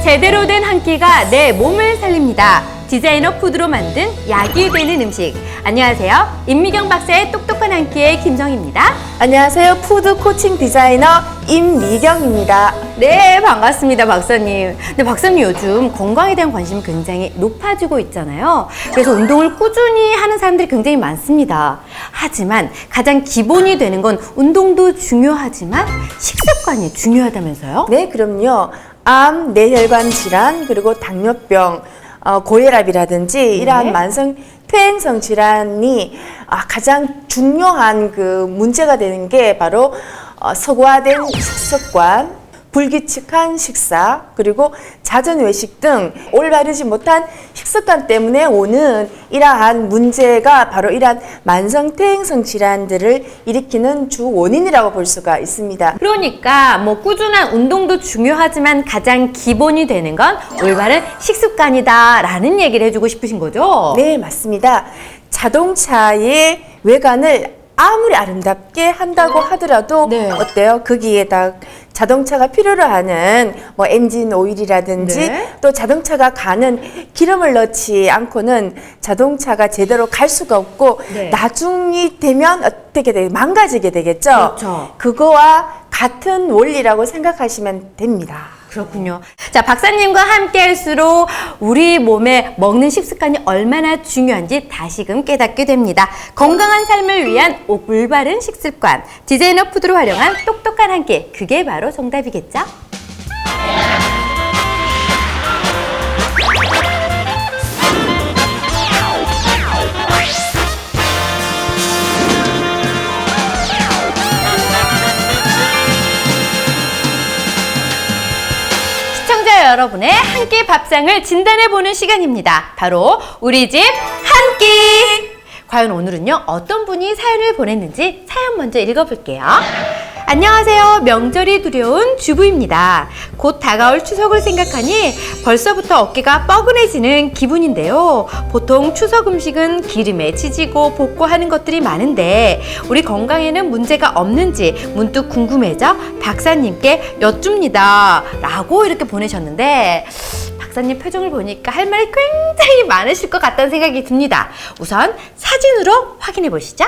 제대로 된 한 끼가 내 몸을 살립니다. 디자이너 푸드로 만든 약이 되는 음식. 안녕하세요. 임미경 박사의 똑똑한 한 끼의 김정희입니다. 안녕하세요. 푸드 코칭 디자이너 임미경입니다. 네, 반갑습니다, 박사님. 근데 박사님 요즘 건강에 대한 관심이 굉장히 높아지고 있잖아요. 그래서 운동을 꾸준히 하는 사람들이 굉장히 많습니다. 하지만 가장 기본이 되는 건 운동도 중요하지만 식습관이 중요하다면서요? 네, 그럼요. 암, 뇌혈관 질환, 그리고 당뇨병, 고혈압이라든지 이러한 만성 퇴행성 질환이 가장 중요한 그 문제가 되는 게 바로 서구화된 식습관, 불규칙한 식사, 그리고 잦은 외식 등 올바르지 못한 식습관 때문에 오는 이러한 문제가 바로 이러한 만성 퇴행성 질환들을 일으키는 주 원인이라고 볼 수가 있습니다. 그러니까 뭐 꾸준한 운동도 중요하지만 가장 기본이 되는 건 올바른 식습관이다라는 얘기를 해주고 싶으신 거죠? 네, 맞습니다. 자동차의 외관을 아무리 아름답게 한다고 하더라도 네. 어때요? 거기에다 자동차가 필요로 하는 뭐 엔진 오일이라든지 네. 또 자동차가 가는 기름을 넣지 않고는 자동차가 제대로 갈 수가 없고 네. 나중이 되면 어떻게 돼요? 망가지게 되겠죠? 그렇죠. 그거와 같은 원리라고 생각하시면 됩니다. 그렇군요. 자, 박사님과 함께 할수록 우리 몸에 먹는 식습관이 얼마나 중요한지 다시금 깨닫게 됩니다. 건강한 삶을 위한 올바른 식습관, 디자이너 푸드로 활용한 똑똑한 한 끼, 그게 바로 정답이겠죠? 시청자 여러분의 한 끼 밥상을 진단해보는 시간입니다. 바로 우리 집 한 끼! 과연 오늘은요, 어떤 분이 사연을 보냈는지 사연 먼저 읽어볼게요. 안녕하세요. 명절이 두려운 주부입니다. 곧 다가올 추석을 생각하니 벌써부터 어깨가 뻐근해지는 기분인데요. 보통 추석 음식은 기름에 치지고 볶고 하는 것들이 많은데 우리 건강에는 문제가 없는지 문득 궁금해져 박사님께 여쭙니다. 라고 이렇게 보내셨는데 박사님 표정을 보니까 할 말이 굉장히 많으실 것 같다는 생각이 듭니다. 우선 사진으로 확인해 보시죠.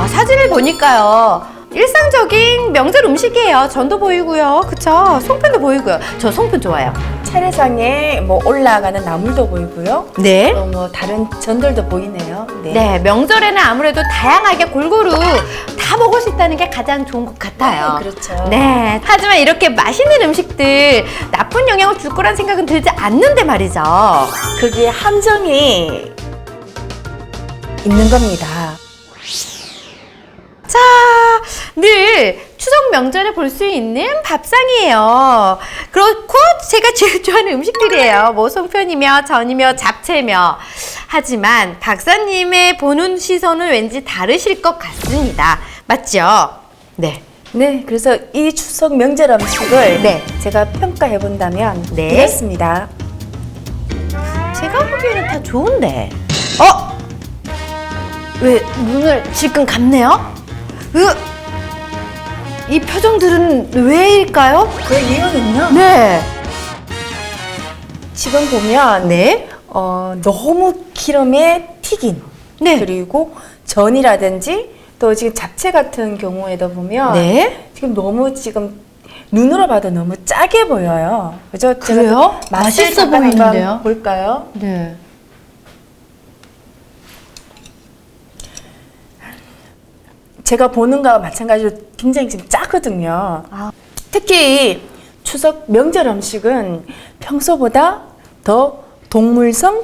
사진을 보니까요, 일상적인 명절 음식이에요. 전도 보이고요, 그쵸? 송편도 보이고요. 저 송편 좋아요. 차례상에 뭐 올라가는 나물도 보이고요. 네. 또 뭐 다른 전들도 보이네요. 네, 명절에는 아무래도 다양하게 골고루 다 먹을 수 있다는 게 가장 좋은 것 같아요. 그렇죠. 네. 하지만 이렇게 맛있는 음식들 나쁜 영향을 줄 거란 생각은 들지 않는데 말이죠. 그게 함정이 있는 겁니다. 자, 늘 추석 명절에 볼 수 있는 밥상이에요. 그렇고 제가 제일 좋아하는 음식들이에요. 뭐 송편이며 전이며 잡채며. 하지만 박사님의 보는 시선은 왠지 다르실 것 같습니다. 맞죠? 네. 네, 그래서 이 추석 명절 음식을 네. 제가 평가해 본다면 네. 이렇습니다. 제가 보기에는 다 좋은데. 왜 눈을 질끈 감네요? 이 표정들은 왜일까요? 그 이유는요. 네. 지금 보면 네. 너무 기름에 튀긴 네. 그리고 전이라든지 또 지금 잡채 같은 경우에도 보면 네. 지금 너무 지금 눈으로 봐도 너무 짜게 보여요. 그죠? 그래요? 제가 맛을 맛있어 잠깐 한번 보이는데요? 볼까요? 네. 제가 보는 거와 마찬가지로 굉장히 지금 짜거든요. 특히 추석 명절 음식은 평소보다 더 동물성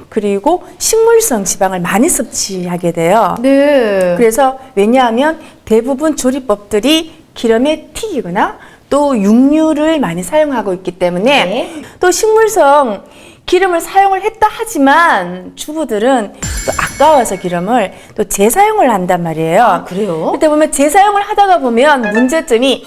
그리고 식물성 지방을 많이 섭취하게 돼요. 네. 그래서 왜냐하면 대부분 조리법들이 기름에 튀기거나 또 육류를 많이 사용하고 있기 때문에 네. 또 식물성 기름을 사용을 했다 하지만 주부들은 또 아까워서 기름을 또 재사용을 한단 말이에요. 그래요? 그때 보면 재사용을 하다가 보면 문제점이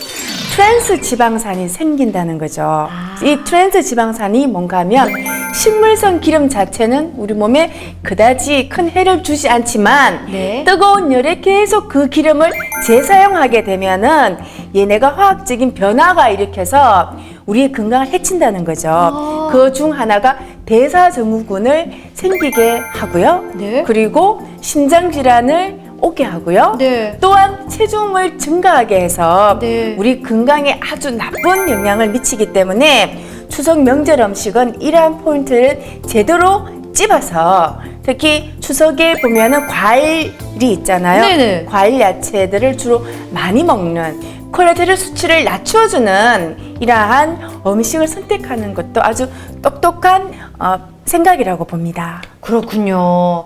트랜스 지방산이 생긴다는 거죠. 이 트랜스 지방산이 뭔가 하면 식물성 기름 자체는 우리 몸에 그다지 큰 해를 주지 않지만 네. 뜨거운 열에 계속 그 기름을 재사용하게 되면은 얘네가 화학적인 변화가 일으켜서 우리의 건강을 해친다는 거죠. 그 중 하나가 대사증후군을 생기게 하고요. 네. 그리고 심장질환을 오게 하고요. 네. 또한 체중을 증가하게 해서 네. 우리 건강에 아주 나쁜 영향을 미치기 때문에 추석 명절 음식은 이러한 포인트를 제대로 찝어서 특히 추석에 보면은 과일이 있잖아요. 네네. 과일 야채들을 주로 많이 먹는 콜레스테롤 수치를 낮춰주는 이러한 음식을 선택하는 것도 아주 똑똑한 생각이라고 봅니다. 그렇군요.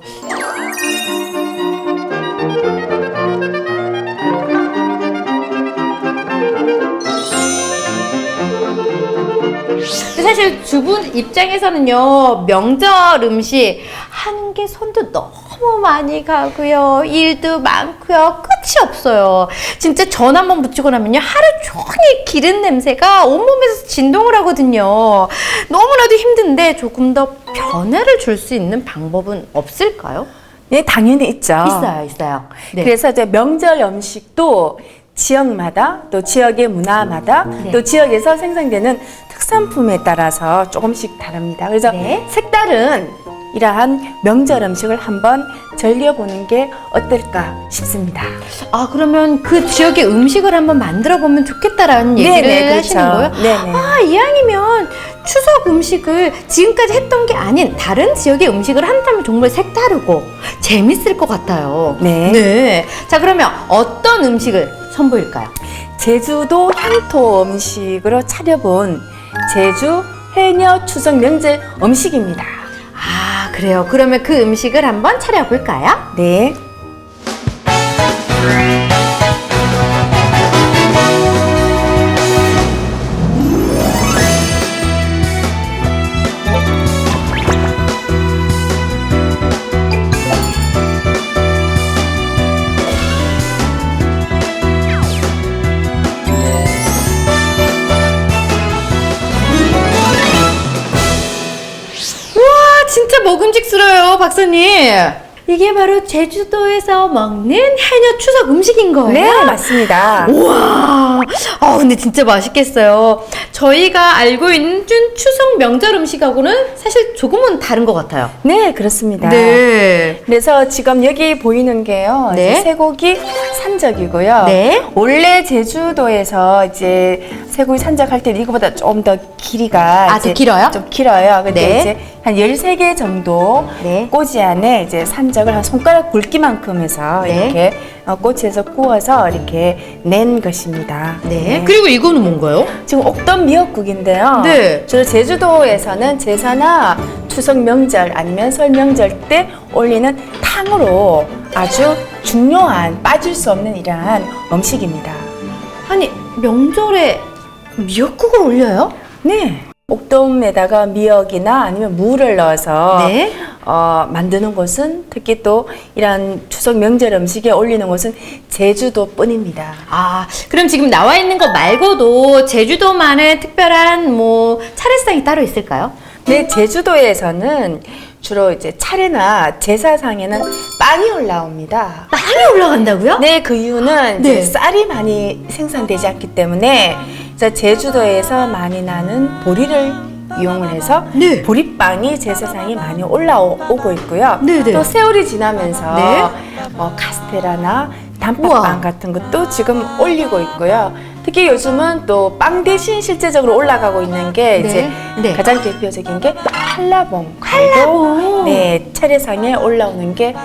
사실 주부 입장에서는요, 명절 음식 하는 게 손도 너무 많이 가고요, 일도 많고요, 끝이 없어요. 진짜 전 한번 붙이고 나면요, 하루 종일 기름 냄새가 온몸에서 진동을 하거든요. 너무나도 힘든데 조금 더 변화를 줄 수 있는 방법은 없을까요? 네, 당연히 있죠. 있어요. 네. 그래서 이제 명절 음식도 지역마다 또 지역의 문화마다 네. 또 지역에서 생산되는 특산품에 따라서 조금씩 다릅니다. 그래서 네. 색다른 이러한 명절 음식을 한번 즐겨보는 게 어떨까 싶습니다. 아, 그러면 그 지역의 음식을 한번 만들어 보면 좋겠다라는 얘기를 네네, 하시는 그렇죠. 거예요? 네네. 아, 이왕이면 추석 음식을 지금까지 했던 게 아닌 다른 지역의 음식을 한다면 정말 색다르고 재밌을 것 같아요. 네. 네. 자, 그러면 어떤 음식을 선보일까요? 제주도 향토 음식으로 차려본 제주 해녀 추석 명절 음식입니다. 아, 그래요. 그러면 그 음식을 한번 차려볼까요? 네. 우와, 진짜 먹음직스러워요, 박사님. 이게 바로 제주도에서 먹는 해녀 추석 음식인 거예요? 네, 맞습니다. 우와, 근데 진짜 맛있겠어요. 저희가 알고 있는 추석 명절 음식하고는 사실 조금은 다른 것 같아요. 네, 그렇습니다. 네. 그래서 지금 여기 보이는 게요. 네. 이제 쇠고기 산적이고요. 네. 원래 제주도에서 이제 쇠고기 산적할 때는 이거보다 좀 더 길이가 아, 이제 더 길어요? 좀 길어요. 근데 네. 이제 한 13개 정도 네. 꼬지 안에 이제 산적을 한 손가락 굵기만큼 해서 네. 이렇게 꼬치에서 구워서 이렇게 낸 것입니다. 네. 그리고 이거는 뭔가요? 지금 옥돔 미역국인데요. 네. 주로 제주도에서는 제사나 추석 명절 아니면 설 명절 때 올리는 탕으로 아주 중요한 빠질 수 없는 이러한 음식입니다. 아니, 명절에 미역국을 올려요? 네. 옥돔에다가 미역이나 아니면 무를 넣어서 네. 만드는 곳은 특히 또 이런 추석 명절 음식에 올리는 곳은 제주도뿐입니다. 아, 그럼 지금 나와 있는 것 말고도 제주도만의 특별한 차례상이 따로 있을까요? 네, 제주도에서는 주로 이제 차례나 제사상에는 빵이 올라옵니다. 빵이 올라간다고요? 네, 그 이유는 이제 네. 쌀이 많이 생산되지 않기 때문에 그래서 제주도에서 많이 나는 보리를 이용을 해서 네. 보리빵이 제사상에 많이 올라오고 있고요. 네, 네. 또 세월이 지나면서 네. 카스테라나 단팥빵 우와. 같은 것도 지금 올리고 있고요. 특히 요즘은 또 빵 대신 실제적으로 올라가고 있는 게 네. 이제 네. 가장 대표적인 게 한라봉. 한라봉. 네, 차례상에 올라오는 게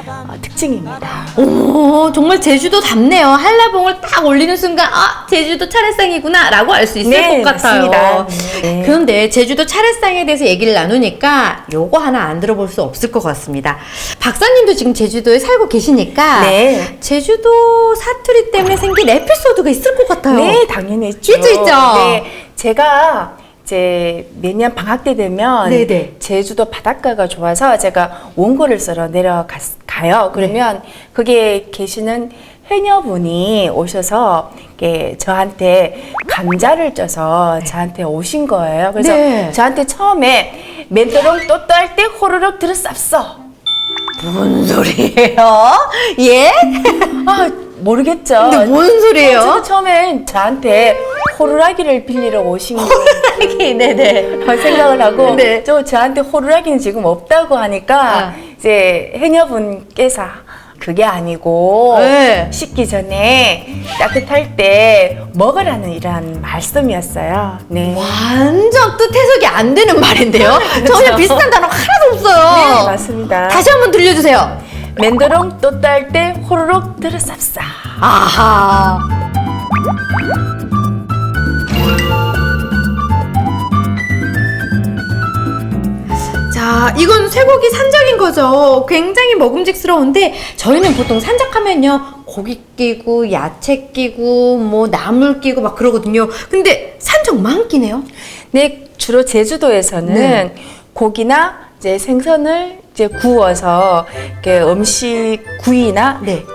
특징입니다. 오, 정말 제주도답네요. 한라봉을 딱 올리는 순간, 아, 제주도 차례상이구나, 라고 알 수 있을 네, 것 같아요. 맞습니다. 네. 그런데 제주도 차례상에 대해서 얘기를 나누니까 요거 하나 안 들어볼 수 없을 것 같습니다. 박사님도 지금 제주도에 살고 계시니까, 네. 제주도 사투리 때문에 생긴 에피소드가 있을 것 같아요. 네, 당연히 있죠. 있죠. 네, 제가 이제 매년 방학 때 되면 네네. 제주도 바닷가가 좋아서 제가 원고를 쓰러 내려가요. 그러면 거기에 계시는 해녀분이 오셔서 이렇게 저한테 감자를 쪄서 저한테 오신 거예요. 그래서 네. 저한테 처음에 맨도롱 또 떨 때 호로록 들어 쌉어. 뭔 소리예요? 예? 아, 모르겠죠. 근데 뭔 소리예요? 저도 처음엔 저한테 호루라기를 빌리러 오신 거 네네. 생각을 하고 네. 저한테 호루라기는 지금 없다고 하니까 이제 해녀분께서 그게 아니고 네. 씻기 전에 따뜻할 때 먹으라는 이런 말씀이었어요. 네. 완전 뜻 해석이 안 되는 말인데요. 전혀 비슷한 단어 하나도 없어요. 네, 맞습니다. 다시 한번 들려주세요. 맨더롱 또 딸 때 호로록 들어쌉싸. 아하. 자, 이건 쇠고기 산적인 거죠. 굉장히 먹음직스러운데 저희는 보통 산적하면요 고기 끼고 야채 끼고 뭐 나물 끼고 막 그러거든요. 근데 산적만 끼네요. 네, 주로 제주도에서는 네. 고기나 이제 생선을 이제 구워서 이렇게 음식 구이나 네.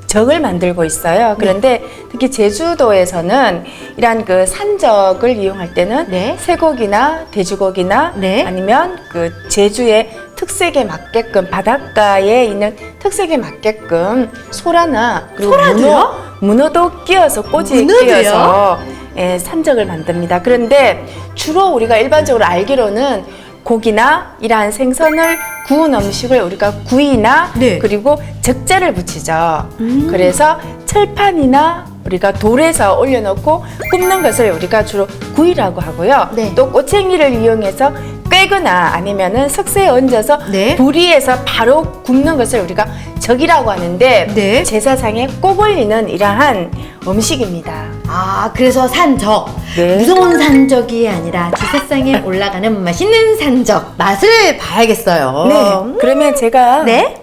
적을 만들고 있어요. 그런데 특히 제주도에서는 이러한 그 산적을 이용할 때는 네. 쇠고기나 돼지고기나 네. 아니면 그 제주의 특색에 맞게끔 바닷가에 있는 특색에 맞게끔 소라나 그리고 소라도요? 문어도 끼워서 꼬지에 문어도요? 끼워서 예, 산적을 만듭니다. 그런데 주로 우리가 일반적으로 알기로는 고기나 이러한 생선을 구운 음식을 우리가 구이나 네. 그리고 적자를 붙이죠. 그래서 철판이나 우리가 돌에서 올려놓고 굽는 것을 우리가 주로 구이라고 하고요. 네. 또 꼬챙이를 이용해서 꿰거나 아니면은 석쇠에 얹어서 네. 불 위에서 바로 굽는 것을 우리가 적이라고 하는데 네. 제사상에 꼭 올리는 이러한 음식입니다. 아, 그래서 산적. 네. 무서운 산적이 아니라 제사상에 올라가는 맛있는 산적. 맛을 봐야겠어요. 네. 그러면 제가 네.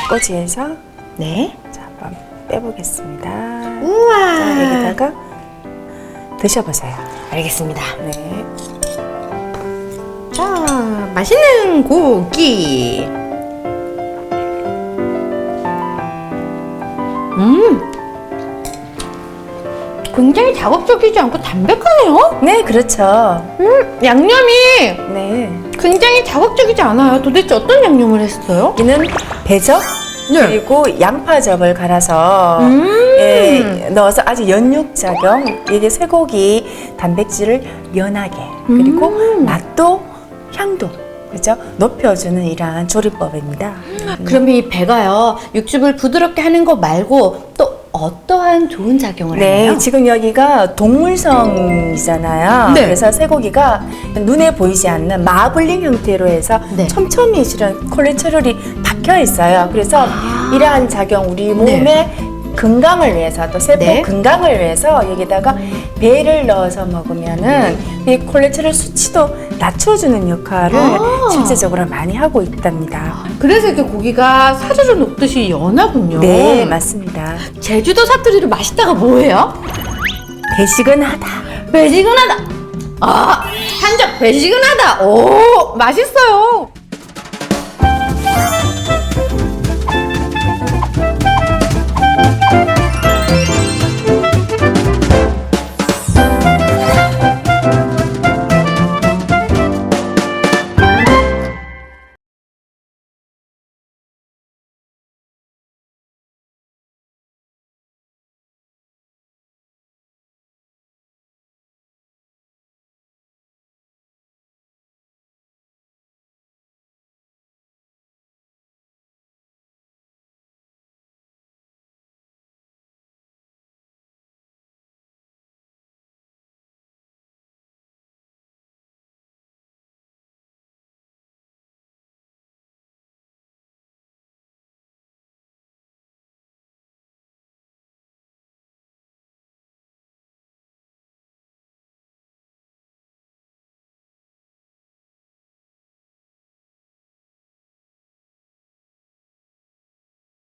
꼬지에서 네. 자, 한번 빼보겠습니다. 우와. 자, 여기다가 드셔보세요. 알겠습니다. 네. 자, 맛있는 고기. 굉장히 자극적이지 않고 담백하네요. 네, 그렇죠. 양념이 네. 굉장히 자극적이지 않아요. 도대체 어떤 양념을 했어요? 이는 배적 네. 그리고 양파즙을 갈아서 예, 넣어서 아주 연육작용, 이게 쇠고기 단백질을 연하게 그리고 맛도 향도 그죠 높여주는 이러한 조리법입니다. 그럼 이 배가요, 육즙을 부드럽게 하는 거 말고 또 어떠한 좋은 작용을 네, 하나요? 지금 여기가 동물성이잖아요. 네. 그래서 쇠고기가 눈에 보이지 않는 마블링 형태로 해서 네. 촘촘히 실은 콜레스테롤이 박혀 있어요. 그래서 이러한 작용, 우리 몸의 건강을 위해서 또 세포 네. 건강을 위해서 여기다가 배를 넣어서 먹으면은 이 콜레스테롤 수치도 낮춰주는 역할을 실제적으로 많이 하고 있답니다. 그래서 이렇게 고기가 사르르 녹듯이 연하군요. 네, 맞습니다. 제주도 사투리로 맛있다가 뭐예요? 배시근하다. 배지근하다. 아, 산적 배지근하다. 오, 맛있어요.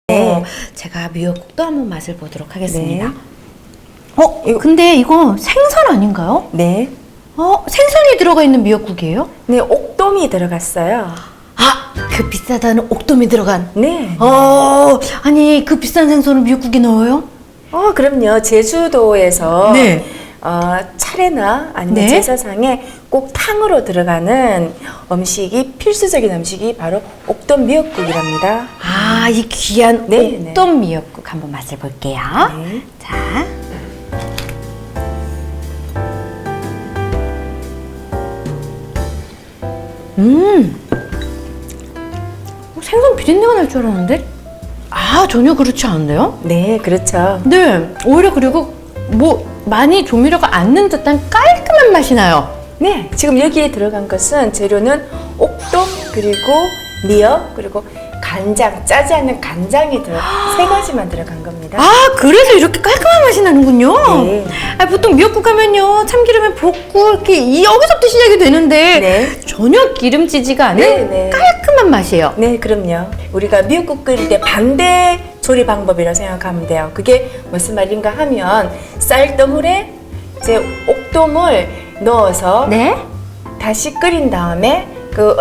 네. 제가 미역국도 한번 맛을 보도록 하겠습니다. 네. 근데 이거 생선 아닌가요? 네. 생선이 들어가 있는 미역국이에요? 네, 옥돔이 들어갔어요. 아, 그 비싸다는 옥돔이 들어간. 네. 아니 그 비싼 생선을 미역국에 넣어요? 그럼요. 제주도에서 네. 차례나 아니면 네. 제사상에 꼭 탕으로 들어가는 음식이 필수적인 음식이 바로 옥돔 미역국이랍니다. 아, 이 귀한 네, 옥돔 미역국 한번 맛을 볼게요. 네. 자. 생선 비린내가 날 줄 알았는데? 아, 전혀 그렇지 않은데요? 네, 그렇죠. 네, 오히려 그리고 뭐 많이 조미료가 안 넣은 듯한 깔끔한 맛이 나요. 네, 지금 여기에 들어간 것은 재료는 옥돔 그리고 미역 그리고 간장, 짜지 않는 간장이 세 가지만 들어간 겁니다. 아, 그래서 이렇게 깔끔한 맛이 나는군요. 네. 아, 보통 미역국 하면요, 참기름에 볶고 이렇게 여기서부터 시작이 되는데 네. 전혀 기름지지가 않은 네, 네. 깔끔한 맛이에요. 네, 그럼요. 우리가 미역국 끓일 때 반대 조리 방법이라고 생각하면 돼요. 그게 무슨 말인가 하면 쌀뜨물에 이제 옥돔을 넣어서 네? 다시 끓인 다음에 그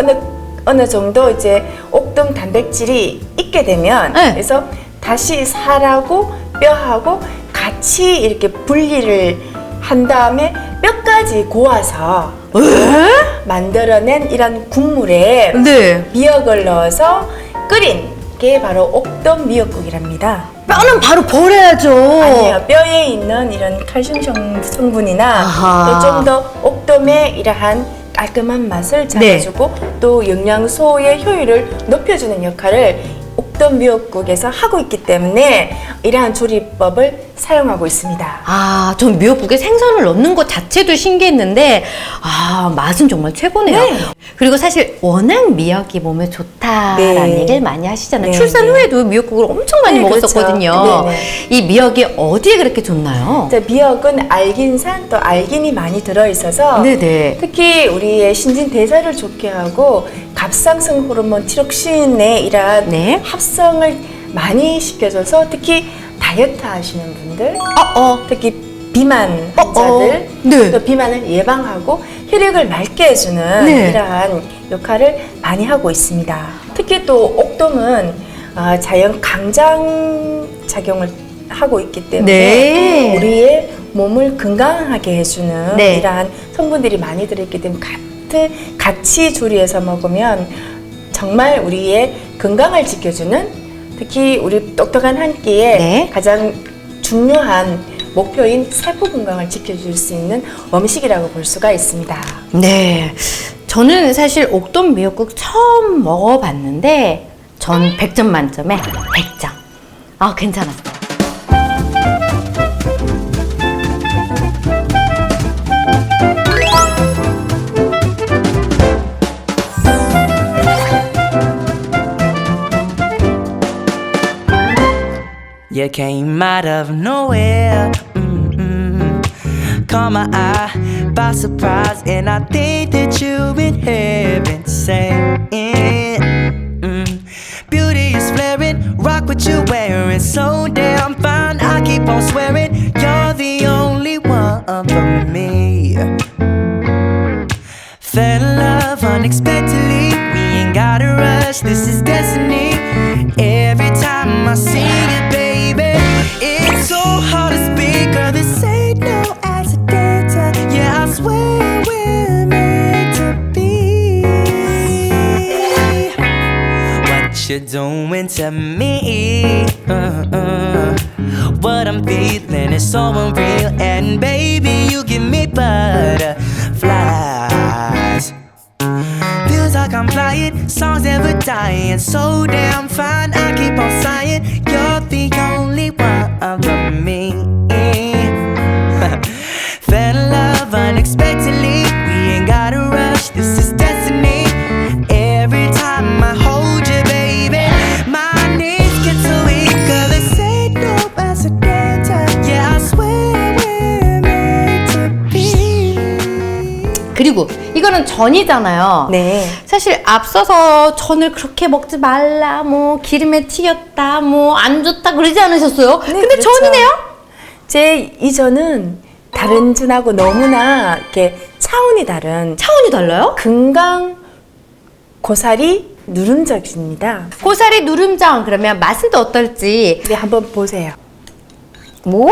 어느 정도 이제 옥돔 단백질이 있게 되면 네. 그래서 다시 살하고 뼈하고 같이 이렇게 분리를 한 다음에 뼈까지 고아서 만들어낸 이런 국물에 네. 미역을 넣어서 끓인 게 바로 옥돔 미역국이랍니다. 뼈는 바로 버려야죠. 아니에요. 뼈에 있는 이런 칼슘 성분이나 아하. 또 좀 더 옥돔의 이러한 깔끔한 맛을 잡아주고 또 영양소의 효율을 높여주는 역할을 옥돔 미역국에서 하고 있기 때문에 이러한 조리법을 사용하고 있습니다. 아, 전 미역국에 생선을 넣는 것 자체도 신기했는데, 아, 맛은 정말 최고네요. 네. 그리고 사실 워낙 미역이 몸에 좋다라는 네. 얘기를 많이 하시잖아요. 네, 출산 네. 후에도 미역국을 엄청 많이 네, 먹었었거든요. 그렇죠. 네, 이 미역이 어디에 그렇게 좋나요? 이제 미역은 알긴산 또 알긴이 많이 들어있어서 네네. 특히 우리의 신진대사를 좋게 하고 갑상선 호르몬 티록신의 이러한 네. 합성을 많이 시켜줘서 특히 다이어트 하시는 분들 특히 비만 환자들 네. 또 비만을 예방하고 혈액을 맑게 해주는 네. 이러한 역할을 많이 하고 있습니다. 특히 또 옥돔은 자연 강장 작용을 하고 있기 때문에 네. 우리의 몸을 건강하게 해주는 네. 이러한 성분들이 많이 들어있기 때문에 같이 조리해서 먹으면 정말 우리의 건강을 지켜주는 특히 우리 똑똑한 한 끼에 네. 가장 중요한 목표인 세포 건강을 지켜줄 수 있는 음식이라고 볼 수가 있습니다. 네. 저는 사실 옥돔 미역국 처음 먹어봤는데, 전 100점 만점에 100점. 아, 괜찮았어요. You came out of nowhere, caught my eye by surprise, and I think that you've been heaven sent. Beauty is flaring, rock what you're wearing, so damn fine. I keep on swearing, you're the only one for me. Fell in love unexpectedly, we ain't gotta rush, this is destiny. Every time I see you, baby, it's so hard to speak, girl, this ain't no accident. Yeah, I swear we're meant to be. What you're doing to me, what I'm feeling is so unreal, and baby, you give me butterflies. Feels like I'm flying, songs never dying, so damn fine. I keep on sighing, you're the only one for me. Fell in love unexpectedly, we ain't gotta rush, this is destiny. Every time I hold you, baby, my knees get so weak, girl, this ain't no accident. Yeah, I swear we're meant to be. 그리고 이거는 전이잖아요. 네. 사실 앞서서 전을 그렇게 먹지 말라, 뭐 기름에 튀겼다, 뭐 안 좋다 그러지 않으셨어요? 네, 근데 그렇죠. 전이네요? 제 이 전은 다른 전하고 너무나 이렇게 차원이 다른 차원이 달라요? 건강 고사리 누룽젓입니다. 고사리 누름장 그러면 맛은 또 어떨지. 네, 한번 보세요. 오,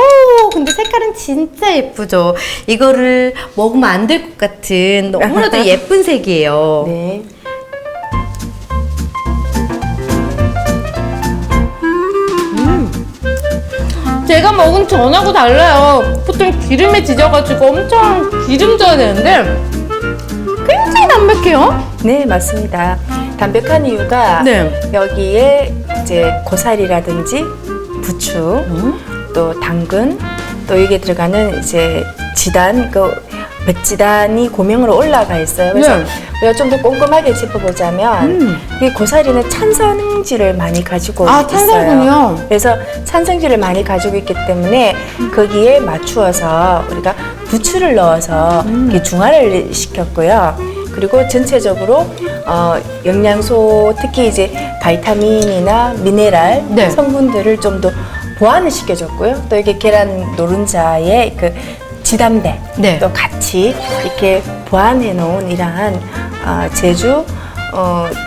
근데 색깔은 진짜 예쁘죠? 이거를 먹으면 안 될 것 같은 너무나도 예쁜 색이에요. 네. 제가 먹은 전하고 달라요. 보통 기름에 지져가지고 엄청 기름져야 되는데 굉장히 담백해요. 네, 맞습니다. 담백한 이유가 네. 여기에 이제 고사리라든지 부추, 또 당근, 또 여기에 들어가는 이제 지단, 백지단이 고명으로 올라가 있어요. 그래서 네. 우리가 좀 더 꼼꼼하게 짚어보자면 이 고사리는 찬성질을 많이 가지고 있어요. 찬성군요. 그래서 찬성질을 많이 가지고 있기 때문에 거기에 맞추어서 우리가 부추를 넣어서 이렇게 중화를 시켰고요. 그리고 전체적으로 영양소, 특히 이제 바이타민이나 미네랄 네. 성분들을 좀 더 보완을 시켜줬고요. 또 이게 계란 노른자의 그 지단배 네. 또 같이 이렇게 보완해 놓은 이러한 제주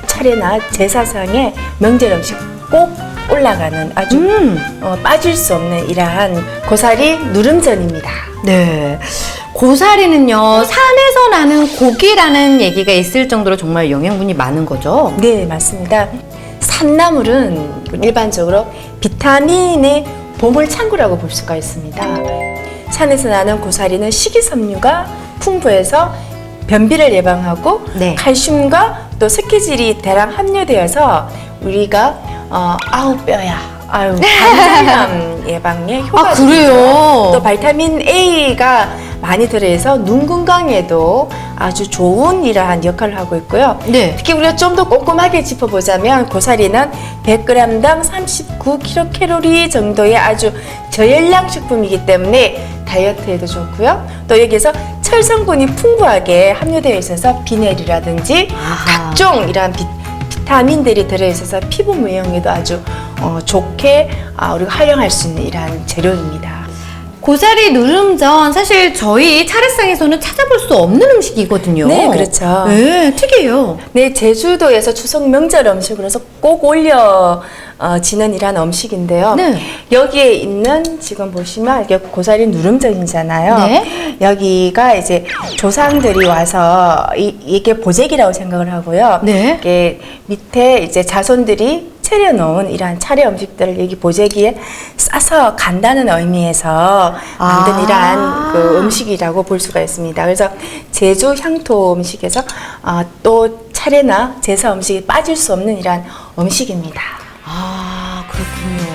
차례나 제사상의 명절 음식 꼭 올라가는 아주 빠질 수 없는 이러한 고사리 누름전입니다. 네. 고사리는요, 산에서 나는 고기라는 얘기가 있을 정도로 정말 영양분이 많은 거죠? 네, 맞습니다. 산나물은 일반적으로 비타민의 보물 창고라고 볼 수가 있습니다. 산에서 나는 고사리는 식이섬유가 풍부해서 변비를 예방하고 네. 칼슘과 또 석회질이 대량 함유되어서 우리가 관절염 예방에 효과가 그래요? 또 바이타민 A가 많이 들어있어 눈 건강에도 아주 좋은 이러한 역할을 하고 있고요. 네. 특히 우리가 좀 더 꼼꼼하게 짚어보자면 고사리는 100g당 39kcal 정도의 아주 저열량 식품이기 때문에 다이어트에도 좋고요. 또 여기에서 철 성분이 풍부하게 함유되어 있어서 비넬이라든지 아하. 각종 이러한 비타민들이 들어있어서 피부 미용에도 아주 좋게 우리가 활용할 수 있는 이러한 재료입니다. 고사리 누름전 사실 저희 차례상에서는 찾아볼 수 없는 음식이거든요. 네, 그렇죠. 네, 특이해요. 네, 제주도에서 추석 명절 음식으로서 꼭 올려지는 이러한 음식인데요. 네. 여기에 있는 지금 보시면 이게 고사리 누름전이잖아요. 네. 여기가 이제 조상들이 와서 이게 보재기라고 생각을 하고요. 네. 이게 밑에 이제 자손들이 차려놓은 이러한 차례 음식들을 여기 보재기에 싸서 간다는 의미에서 만든 이러한 그 음식이라고 볼 수가 있습니다. 그래서 제주 향토 음식에서 또 차례나 제사 음식이 빠질 수 없는 이러한 음식입니다. 아, 그렇군요.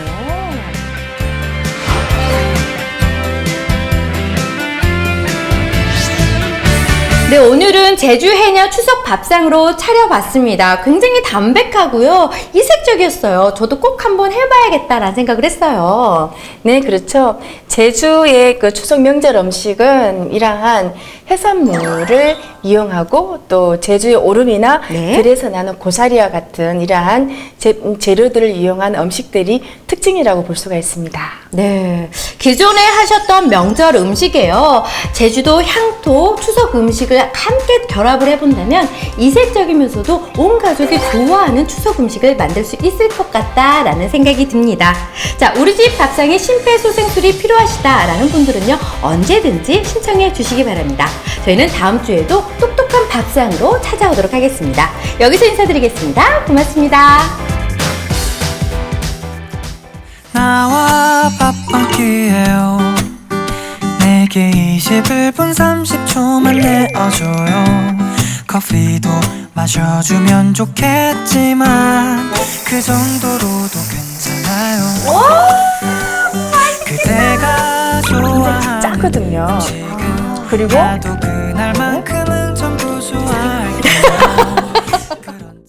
네, 오늘은 제주 해녀 추석 밥상으로 차려봤습니다. 굉장히 담백하고요. 이색적이었어요. 저도 꼭 한번 해봐야겠다라는 생각을 했어요. 네, 그렇죠. 제주의 그 추석 명절 음식은 이러한 해산물을 이용하고 또 제주의 오름이나 네. 들에서 나는 고사리와 같은 이러한 재료들을 이용한 음식들이 특징이라고 볼 수가 있습니다. 네, 기존에 하셨던 명절 음식이에요. 제주도 향토 추석 음식을 함께 결합을 해본다면 이색적이면서도 온 가족이 좋아하는 추석 음식을 만들 수 있을 것 같다라는 생각이 듭니다. 자, 우리 집 밥상에 심폐소생술이 필요하시다라는 분들은요, 언제든지 신청해 주시기 바랍니다. 저희는 다음 주에도 똑똑한 밥상으로 찾아오도록 하겠습니다. 여기서 인사드리겠습니다. 고맙습니다. 나와 밥 한 끼예요. 내게 21분 30초만 내어줘요. 커피도 마셔주면 좋겠지만 그 정도로도 괜찮아요. 그대가 좋아하는 짜거든요. 음식은 그리고 나도 그날만큼은 전부 좋아할게요. 그런